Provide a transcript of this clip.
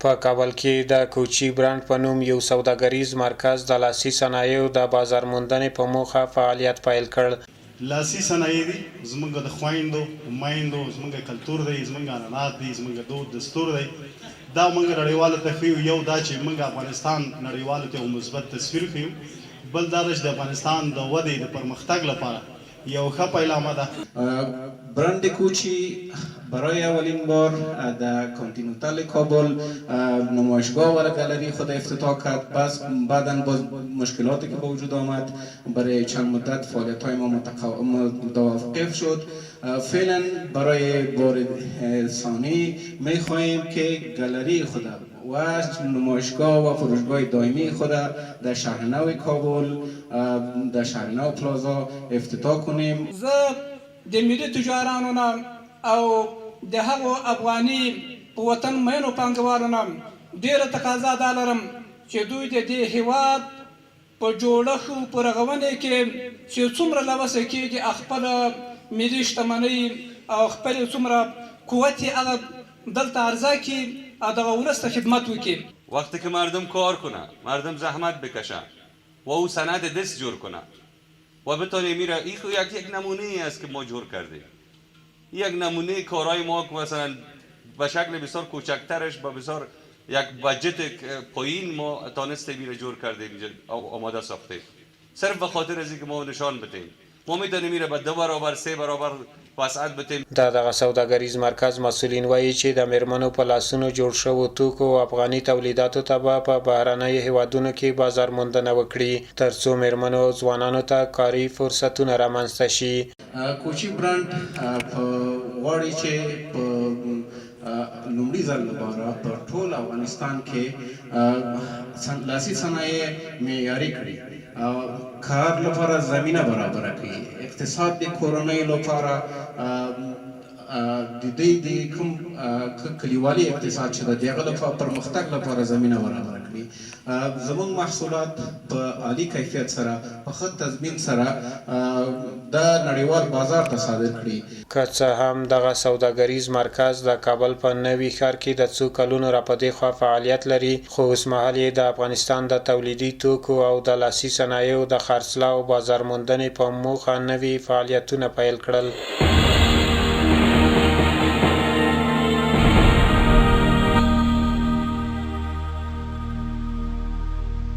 په کابل کې د کوچی برانډ په نوم یو سوداګریز مرکز د لاسي صنایعو د بازار موندنې په موخه فعالیت پیل کړ. لاسي صنایع دي زموږ د خویندو میندو زموږ کلتور دی زموږ عنعنات دي زموږ دود دستور دی دا موږ نړیوالو ته ښیو. یو دا چې موږ افغانستان نړیوالو ته یو مثبت تصویر ښیو، بل دا چې د افغانستان د ودې د پرمختګ لپاره یو ښه پیلامه ده. برند کوچی برای اولین بار در کانتیننتال کابل نمایشگاه و گالری خود افتتاح کرد. بس بعداً باز مشکلاتی که به وجود آمد برای چند مدت فعالیت های ما متوقف شد. فعلا برای بار ثانی می خواهیم که گالری خود و نمایشگاه و فروشگاه دائمی خود در شهر نو کابل در شهر نو پلازا افتتاح کنیم. د ملي تجارانو نه او د هغو افغاني په وطن مینو پانګوالو نه ډېره تقاضا دا لرم چې دوی د دې هیواد په جوړښت او په رغونې کې چې څومره له وسه کېږي خپله ملي شتمنۍ او خپل څومره قوت یې هغه دلته عرضه کړي او دغه ولس ته خدمت وکړي. وقتی که مردم کار کنه، مردم زحمت بکشه و او سند دست جور کنه و بتونه میره، این یک نمونه ای است که ما جور کردیم. یک نمونه کارهای ما که مثلا به شکل بسیار کوچکترش با بسیار یک بجت پایین ما تانسته میره جور کردیم آماده ساخته صرف به خاطر از اینکه ما نشان بدیم ما میتونیم میره به 2 برابر 3 برابر وسعت بدیم. دغه سوداګریز مرکز مسولین وایي چې د میرمنو په لاسونو جوړ شوو توکو او افغاني تولیداتو ته به په بهرنیو هیوادونو کې بازار موندنه وکړي ترڅو میرمنو او ځوانانو ته کاري فرصتونه رامنځته شي. کوچی برانډ غواړي چې په لومړي ځل لپاره په ټول افغانستان کې لاسي صنایع معیاري کړي، کار لپاره زمینه برابر کړي، اقتصاد د کورنۍ لپاره د دې د کوم کلیوالي اقتصاد چې د دغه لپاره پرمختګ لپاره زمینه برابر کړي. زموږ محصولات په عالی کیفیت سره په ښه تضمین سره د نړیوال بازار ته صادر کړي. که څه هم دغه سوداګریز مرکز د کابل په نوي ښار کې د څو کلونو راپدې خوا فعالیت لري، خو اوسمهال یې د افغانستان د تولیدي توکو او د لاسي صنایعو د خرڅلاو او بازار موندنې په موخه نوي فعالیتونه پیل کړل.